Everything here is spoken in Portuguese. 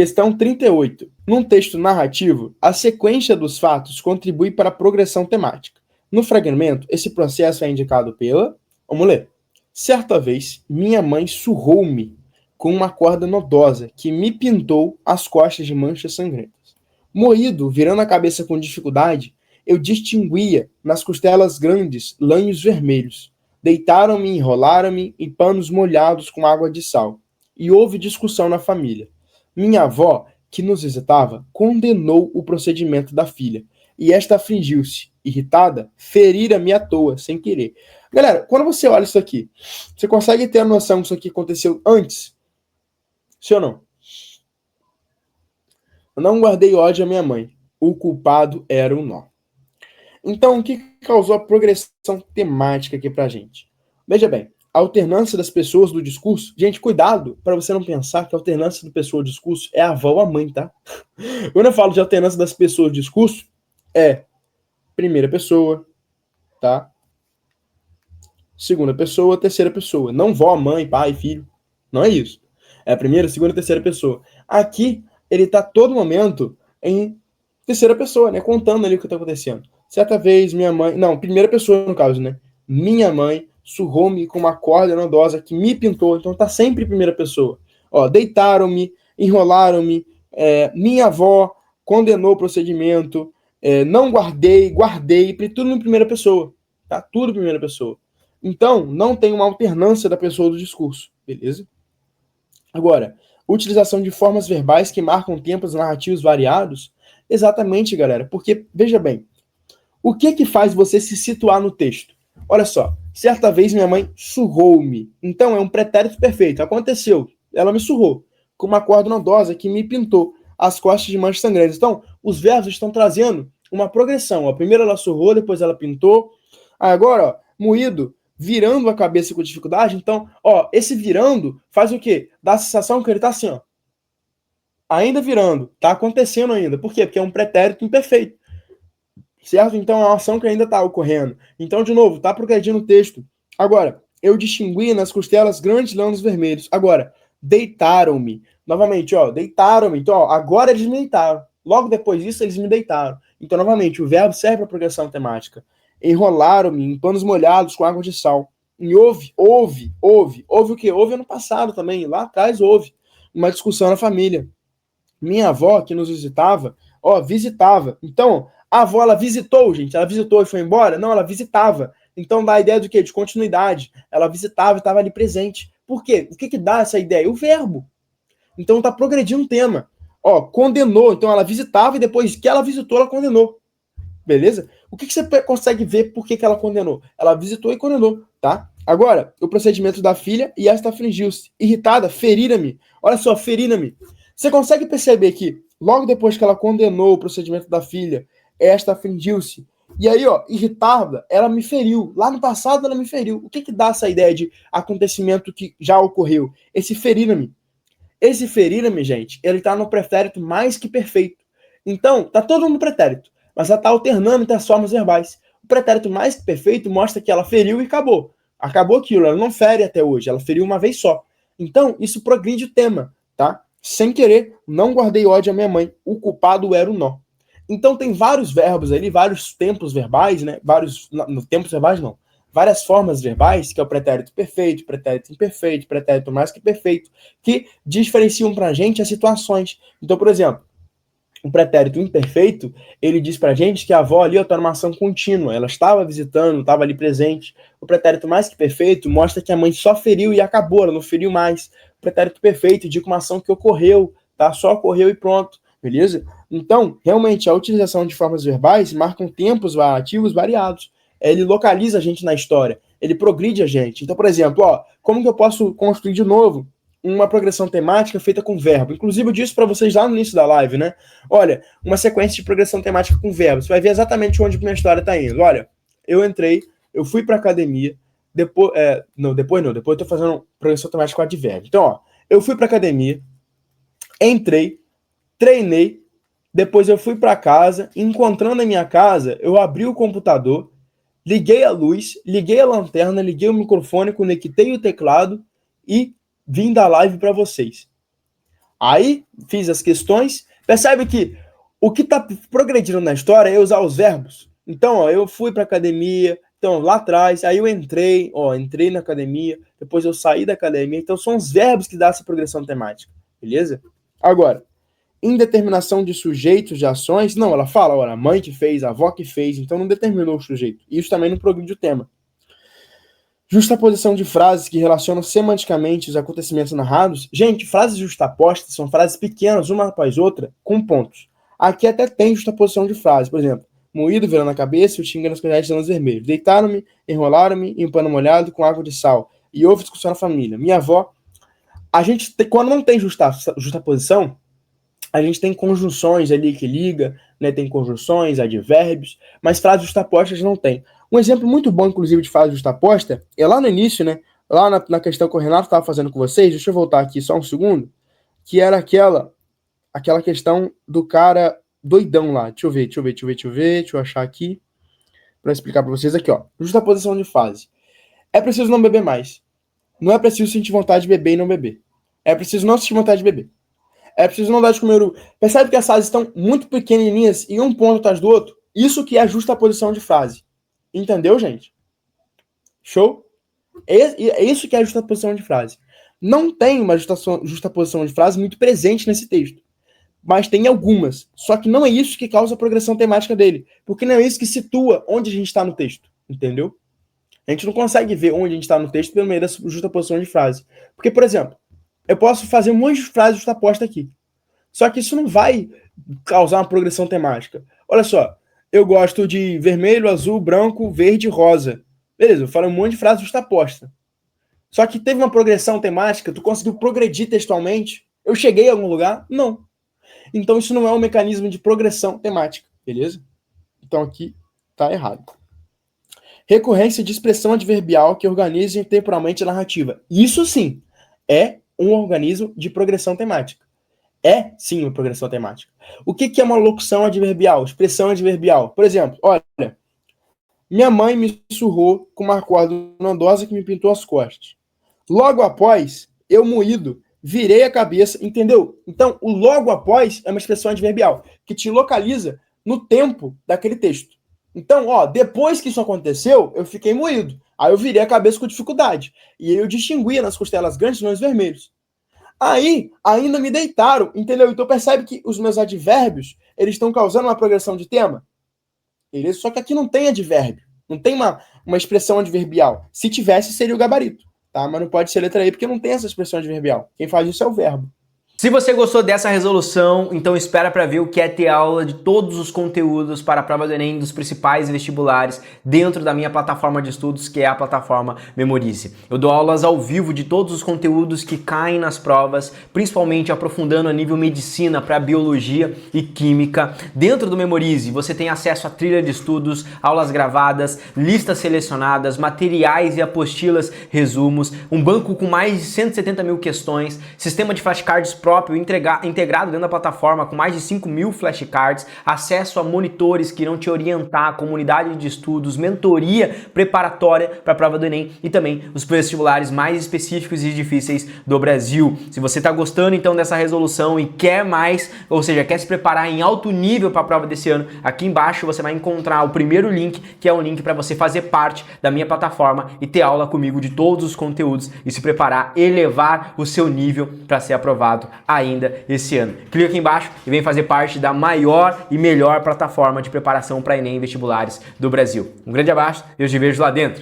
Questão 38. Num texto narrativo, a sequência dos fatos contribui para a progressão temática. No fragmento, esse processo é indicado pela... Vamos ler. Certa vez, minha mãe surrou-me com uma corda nodosa que me pintou as costas de manchas sangrentas. Moído, virando a cabeça com dificuldade, eu distinguia nas costelas grandes lanhos vermelhos. Deitaram-me e enrolaram-me em panos molhados com água de sal. E houve discussão na família. Minha avó, que nos visitava, condenou o procedimento da filha. E esta afligiu-se, irritada, ferira-me à toa, sem querer. Galera, quando você olha isso aqui, você consegue ter a noção que isso aqui aconteceu antes? Sim ou não? Eu não guardei ódio à minha mãe. O culpado era o nó. Então, o que causou a progressão temática aqui pra gente? Veja bem, a alternância das pessoas do discurso... Gente, cuidado para você não pensar que a alternância da pessoa do discurso é a avó ou a mãe, tá? Quando eu falo de alternância das pessoas do discurso, é primeira pessoa, tá? Segunda pessoa, terceira pessoa. Não vó, mãe, pai, filho. Não é isso. É a primeira, segunda, terceira pessoa. Aqui, ele tá todo momento em terceira pessoa, né? Contando ali o que tá acontecendo. Certa vez, minha mãe... Não, primeira pessoa no caso, né? Minha mãe surrou-me com uma corda nodosa que me pintou. Então tá sempre em primeira pessoa. Ó, deitaram-me, enrolaram-me. Minha avó condenou o procedimento. Não guardei, tudo em primeira pessoa. Tá? Tudo em primeira pessoa. Então, não tem uma alternância da pessoa do discurso, beleza? Agora, utilização de formas verbais que marcam tempos narrativos variados. Exatamente, galera, porque, veja bem, o que faz você se situar no texto? Olha só, certa vez minha mãe surrou-me. Então, é um pretérito perfeito. Aconteceu, ela me surrou com uma corda nodosa que me pintou as costas de manchas sangrentas. Então, os verbos estão trazendo uma progressão. Ó, primeiro ela surrou, depois ela pintou. Agora, ó, moído, virando a cabeça com dificuldade. Então, ó, esse virando faz o quê? Dá a sensação que ele tá assim, ó. Ainda virando, tá acontecendo ainda. Por quê? Porque é um pretérito imperfeito. Certo? Então é uma ação que ainda tá ocorrendo. Então, de novo, tá progredindo o texto. Agora, eu distingui nas costelas grandes lanos vermelhos. Agora, deitaram-me. Novamente, ó, deitaram-me. Então, ó, agora eles me deitaram. Logo depois disso, eles me deitaram. Então, novamente, o verbo serve para progressão temática. Enrolaram-me em panos molhados com água de sal. E houve o quê? Houve ano passado também, lá atrás houve uma discussão na família. Minha avó, que nos visitava, ó, visitava. Então, a avó, ela visitou, gente, ela visitou e foi embora? Não, ela visitava. Então, dá a ideia do quê? De continuidade. Ela visitava e estava ali presente. Por quê? O que dá essa ideia? O verbo. Então, tá progredindo o tema. Ó, condenou. Então, ela visitava e depois que ela visitou, ela condenou. Beleza? O que você consegue ver por que ela condenou? Ela visitou e condenou, tá? Agora, o procedimento da filha e esta afligiu-se. Irritada, ferira-me. Olha só, ferira-me. Você consegue perceber que logo depois que ela condenou o procedimento da filha, esta afligiu-se. E aí, ó, irritada, ela me feriu. Lá no passado ela me feriu. O que dá essa ideia de acontecimento que já ocorreu? Esse ferira-me. Esse ferira-me, gente, ele tá no pretérito mais que perfeito. Então, tá todo no pretérito, mas ela tá alternando entre as formas verbais. O pretérito mais que perfeito mostra que ela feriu e acabou. Acabou aquilo, ela não fere até hoje, ela feriu uma vez só. Então, isso progride o tema, tá? Sem querer, não guardei ódio à minha mãe. O culpado era o nó. Então, tem vários verbos ali, vários tempos verbais, né? Tempos verbais não. Várias formas verbais, que é o pretérito perfeito, pretérito imperfeito, pretérito mais que perfeito, que diferenciam pra gente as situações. Então, por exemplo, o pretérito imperfeito, ele diz pra gente que a avó ali está numa ação contínua, ela estava visitando, estava ali presente. O pretérito mais que perfeito mostra que a mãe só feriu e acabou, ela não feriu mais. O pretérito perfeito indica uma ação que ocorreu, tá? Só ocorreu e pronto, beleza? Então, realmente, a utilização de formas verbais marcam tempos ativos variados. Ele localiza a gente na história, ele progride a gente. Então, por exemplo, ó, como que eu posso construir de novo uma progressão temática feita com verbo? Inclusive, eu disse para vocês lá no início da live, né? Olha, uma sequência de progressão temática com verbo. Você vai ver exatamente onde a minha história está indo. Olha, eu fui para academia, depois eu tô fazendo progressão temática com advérbio. Então, ó, eu fui para academia, entrei, treinei, depois eu fui para casa, encontrando a minha casa, eu abri o computador, liguei a luz, liguei a lanterna, liguei o microfone, conectei o teclado e vim dar live para vocês. Aí, fiz as questões. Percebe que o que está progredindo na história é usar os verbos. Então, ó, eu fui para academia, então lá atrás, aí eu entrei na academia, depois eu saí da academia. Então, são os verbos que dão essa progressão temática, beleza? Agora, indeterminação de sujeitos de ações, não, ela fala, olha, a mãe que fez, a avó que fez, então não determinou o sujeito. Isso também não progride o tema. Justaposição de frases que relacionam semanticamente os acontecimentos narrados. Gente, frases justapostas são frases pequenas, uma após outra, com pontos. Aqui até tem justaposição de frases, por exemplo, moído, virando a cabeça, o xinga nas colheres de lãs vermelhos. Deitaram-me, enrolaram-me em um pano molhado com água de sal. E houve discussão na família. Minha avó, quando não tem justaposição, a gente tem conjunções ali que liga, né? Tem conjunções, advérbios, mas frases justapostas não tem. Um exemplo muito bom, inclusive, de frase justaposta é lá no início, né? Lá na questão que o Renato estava fazendo com vocês, deixa eu voltar aqui só um segundo, que era aquela questão do cara doidão lá. Deixa eu achar aqui para explicar para vocês aqui, ó. Justaposição de frase. É preciso não beber mais. Não é preciso sentir vontade de beber e não beber. É preciso não sentir vontade de beber. É preciso não dar de comer. Percebe que as frases estão muito pequenininhas e um ponto atrás do outro? Isso que é a justaposição de frase. Entendeu, gente? Show? É isso que é a justaposição de frase. Não tem uma justaposição de frase muito presente nesse texto. Mas tem algumas. Só que não é isso que causa a progressão temática dele. Porque não é isso que situa onde a gente está no texto. Entendeu? A gente não consegue ver onde a gente está no texto pelo meio da justaposição de frase. Porque, por exemplo, eu posso fazer um monte de frases justapostas aqui. Só que isso não vai causar uma progressão temática. Olha só, eu gosto de vermelho, azul, branco, verde, rosa. Beleza, eu falei um monte de frases justaposta. Só que teve uma progressão temática, tu conseguiu progredir textualmente? Eu cheguei a algum lugar? Não. Então isso não é um mecanismo de progressão temática, beleza? Então aqui tá errado. Recorrência de expressão adverbial que organize temporalmente a narrativa. Isso sim é um organismo de progressão temática. É, sim, uma progressão temática. O que é uma locução adverbial? Expressão adverbial. Por exemplo, olha, minha mãe me surrou com uma corda ondosa que me pintou as costas. Logo após, eu moído, virei a cabeça, entendeu? Então, o logo após é uma expressão adverbial, que te localiza no tempo daquele texto. Então, ó, depois que isso aconteceu, eu fiquei moído. Aí eu virei a cabeça com dificuldade. E eu distinguia nas costelas grandes lãs vermelhos. Aí, ainda me deitaram, entendeu? Então percebe que os meus advérbios, eles estão causando uma progressão de tema. Beleza? Só que aqui não tem advérbio. Não tem uma expressão adverbial. Se tivesse, seria o gabarito. Tá? Mas não pode ser letra E, porque não tem essa expressão adverbial. Quem faz isso é o verbo. Se você gostou dessa resolução, então espera para ver o que é ter aula de todos os conteúdos para a prova do Enem dos principais vestibulares dentro da minha plataforma de estudos, que é a plataforma Memorize. Eu dou aulas ao vivo de todos os conteúdos que caem nas provas, principalmente aprofundando a nível medicina para biologia e química. Dentro do Memorize, você tem acesso a trilha de estudos, aulas gravadas, listas selecionadas, materiais e apostilas, resumos, um banco com mais de 170 mil questões, sistema de flashcards próprio integrado dentro da plataforma com mais de 5.000 flashcards, acesso a monitores que irão te orientar, comunidade de estudos, mentoria preparatória para a prova do Enem e também os vestibulares mais específicos e difíceis do Brasil. Se você está gostando então dessa resolução e quer mais, ou seja, quer se preparar em alto nível para a prova desse ano, aqui embaixo você vai encontrar o primeiro link, que é um link para você fazer parte da minha plataforma e ter aula comigo de todos os conteúdos e se preparar, elevar o seu nível para ser aprovado ainda esse ano. Clica aqui embaixo e vem fazer parte da maior e melhor plataforma de preparação para Enem e vestibulares do Brasil. Um grande abraço e eu te vejo lá dentro.